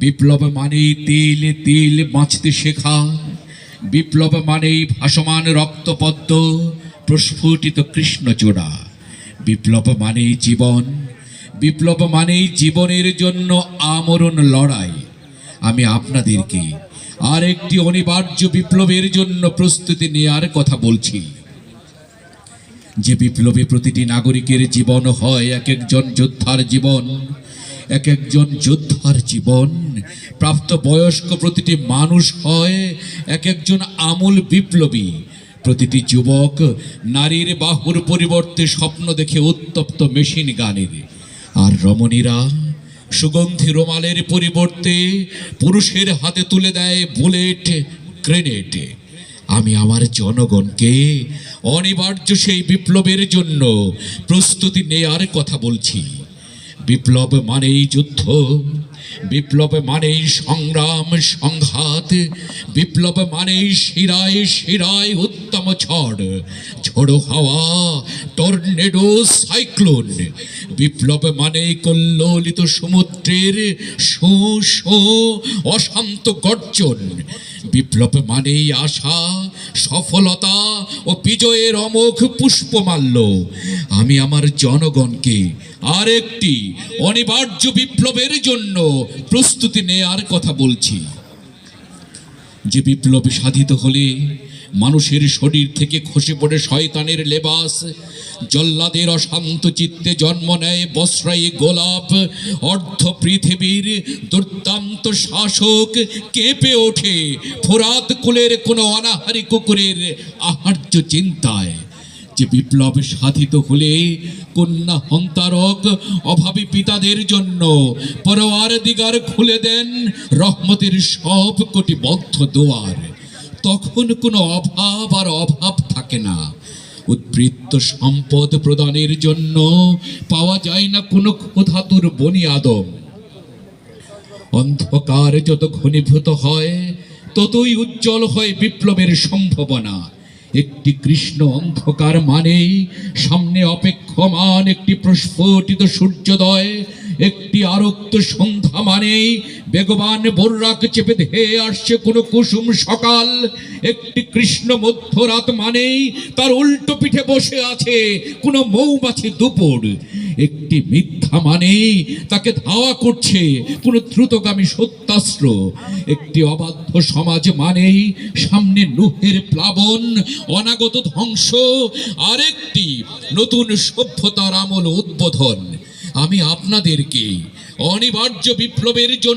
বিপ্লব মানেই তিল তিল বাঁচতে শেখা, বিপ্লব মানেই ভাসমান রক্তপদ্ম প্রস্ফুটিত কৃষ্ণচূড়া, বিপ্লব মানেই জীবন, বিপ্লব মানেই জীবনের জন্য আমরণ লড়াই। আমি আপনাদেরকে আর একটি অনিবার্য বিপ্লবের জন্য প্রস্তুতি নেওয়ার কথা বলছি। যে বিপ্লবে প্রতিটি নাগরিকের জীবন হয় এক একজন যোদ্ধার জীবন, এক একজন যোদ্ধার জীবন, প্রাপ্ত বয়স্ক প্রতিটি মানুষ হয় এক একজন আমূল বিপ্লবী। প্রতিটি যুবক নারীর বাহুর পরিবর্তে স্বপ্ন দেখে উত্তপ্ত মেশিন গানের, আর রমণীরা সুগন্ধি রুমালের পরিবর্তে পুরুষের হাতে তুলে দেয় বুলেট গ্রেনেড। আমি আমার জনগণকে অনিবার্য সেই বিপ্লবের জন্য প্রস্তুতি নেয়ার কথা বলছি। বিপ্লব মানেই যুদ্ধ, বিপ্লব মানেই সংগ্রাম সংঘাত, বিপ্লব মানেই শিরায় শিরায় উত্তম ঝড়, ঝোড়ো হাওয়া, টর্নেডো, সাইক্লোন। বিপ্লব মানেই কল্লোলিত সমুদ্রের শো শো অশান্ত গর্জন। বিপ্লব মানেই আশা, সফলতা ও বিজয়ের অমোঘ পুষ্পমাল্য। আমি আমার জনগণকে আরেকটি অনিবার্য বিপ্লবের জন্য প্রস্তুতি নেয়ার কথা বলছি। যে বিপ্লব সাধিত হলে মানুষের শরীর থেকে খসে পড়ে শয়তানের লেবাস, জল্লাদের অশান্ত চিত্তে জন্ম নেয় বস্রায়ী গোলাপ, অর্ধ পৃথিবীর দুর্দান্ত শাসক কেঁপে ওঠে ফোরাত কুলের কোনো অনাহারী কুকুরের আহার্য চিন্তায়। যে বিপ্লব সাধিত হলে কন্যা হন্তারক অভাবী পিতাদের জন্য পরওয়ার দিগার খুলে দেন রহমতের সব কোটি বদ্ধ দুয়ার। তখন কোনো অভাব আর অভাব থাকে না। উদ্বৃত্ত সম্পদ প্রদানের জন্য পাওয়া যায় না কোনো ক্ষুধাতুর বনিয়াদম। অন্ধকার যত ঘনীভূত হয় ততই উজ্জ্বল হয় বিপ্লবের সম্ভাবনা। একটি কৃষ্ণ অন্ধকার মানেই সামনে অপেক্ষমান একটি প্রস্ফুটিত সূর্যোদয়, একটি আরক্ত সন্ধ্যা মানেই বেগবান বর্রাক চেপে ধেয়ে আসছে কোনো কুসুম সকাল, একটি কৃষ্ণ মধ্যরাত মানেই তার উল্টো পিঠে বসে আছে কোনো মৌমাছি দুপুর, একটি মিথ্যা মানেই তাকে ধাওয়া করছে কোনো দ্রুতগামী সত্যাস্ত্র, একটি অবাধ্য সমাজ মানেই সামনে নুহের প্লাবন, অনাগত ধ্বংস, আরেকটি নতুন সভ্যতার আমল উদ্বোধন। আমি আপনাদেরকে অনিবার্য বিপ্লবের জন্য